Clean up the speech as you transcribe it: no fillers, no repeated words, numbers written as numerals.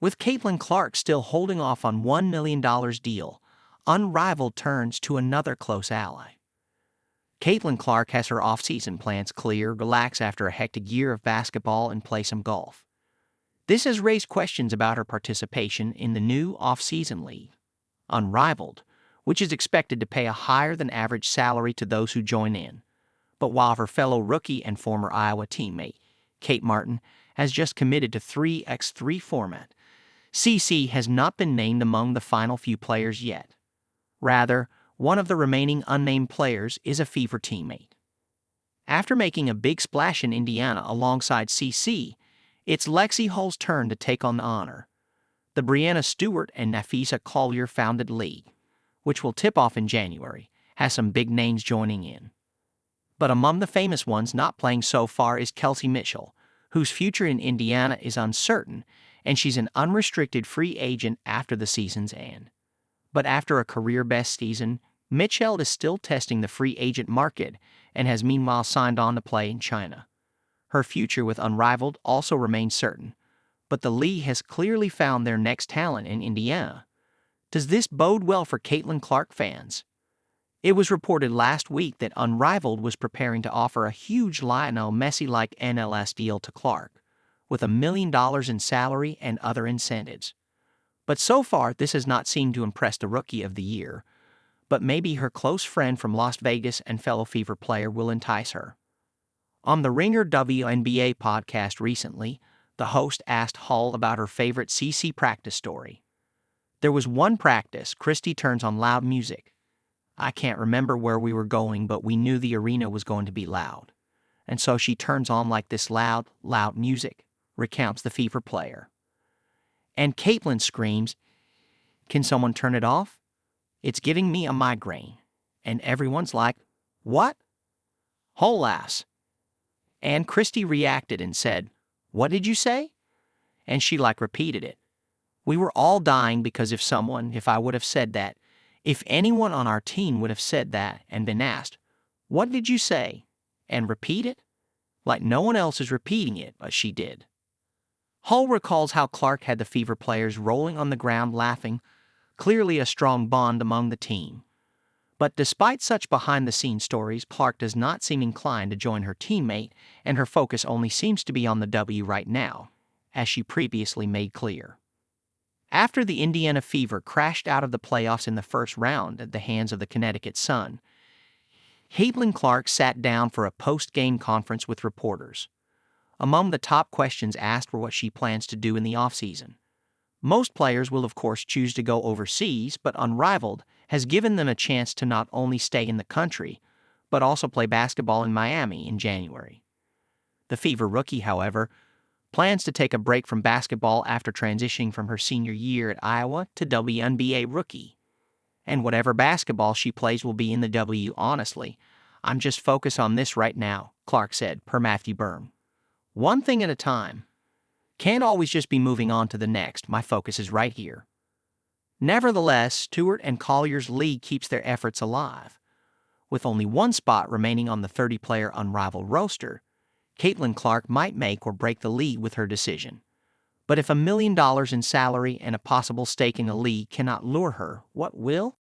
With Caitlin Clark still holding off on $1 million deal, Unrivaled turns to another close ally. Caitlin Clark has her offseason plans clear, relax after a hectic year of basketball, and play some golf. This has raised questions about her participation in the new offseason league, Unrivaled, which is expected to pay a higher-than-average salary to those who join in. But while her fellow rookie and former Iowa teammate, Kate Martin, has just committed to 3x3 format, CC has not been named among the final few players yet. Rather, one of the remaining unnamed players is a Fever teammate. After making a big splash in Indiana alongside CC, it's Lexi Hull's turn to take on the honor. The Brianna Stewart and Nafisa Collier-founded league, which will tip off in January, has some big names joining in. But among the famous ones not playing so far is Kelsey Mitchell, whose future in Indiana is uncertain, and she's an unrestricted free agent after the season's end. But after a career-best season, Mitchell is still testing the free agent market and has meanwhile signed on to play in China. Her future with Unrivaled also remains certain, but the league has clearly found their next talent in Indiana. Does this bode well for Caitlin Clark fans? It was reported last week that Unrivaled was preparing to offer a huge Lionel Messi-like NLS deal to Clark, with $1 million in salary and other incentives. But so far, this has not seemed to impress the Rookie of the Year, but maybe her close friend from Las Vegas and fellow Fever player will entice her. On the Ringer WNBA podcast recently, the host asked Hull about her favorite CC practice story. There was one practice, Christy turns on loud music. I can't remember where we were going, but we knew the arena was going to be loud. And so she turns on like this loud music, recounts the Fever player. And Caitlin screams, "Can someone turn it off? It's giving me a migraine." And everyone's like, "What?" Hull laughs. And Christy reacted and said, "What did you say?" And she repeated it. We were all dying because if I would have said that, if anyone on our team would have said that and been asked, "What did you say?" and repeat it, no one else is repeating it, but she did. Hull recalls how Clark had the Fever players rolling on the ground laughing, clearly a strong bond among the team. But despite such behind-the-scenes stories, Clark does not seem inclined to join her teammate, and her focus only seems to be on the W right now, as she previously made clear. After the Indiana Fever crashed out of the playoffs in the first round at the hands of the Connecticut Sun, Caitlin Clark sat down for a post-game conference with reporters. Among the top questions asked were what she plans to do in the offseason. Most players will of course choose to go overseas, but Unrivaled has given them a chance to not only stay in the country, but also play basketball in Miami in January. The Fever rookie, however, plans to take a break from basketball after transitioning from her senior year at Iowa to WNBA rookie. And whatever basketball she plays will be in the W, honestly. I'm just focused on this right now, Clark said, per Matthew Byrne. One thing at a time. Can't always just be moving on to the next. My focus is right here. Nevertheless, Stewart and Collier's league keeps their efforts alive. With only one spot remaining on the 30-player Unrivaled roster, Caitlin Clark might make or break the league with her decision. But if $1 million in salary and a possible stake in the league cannot lure her, what will?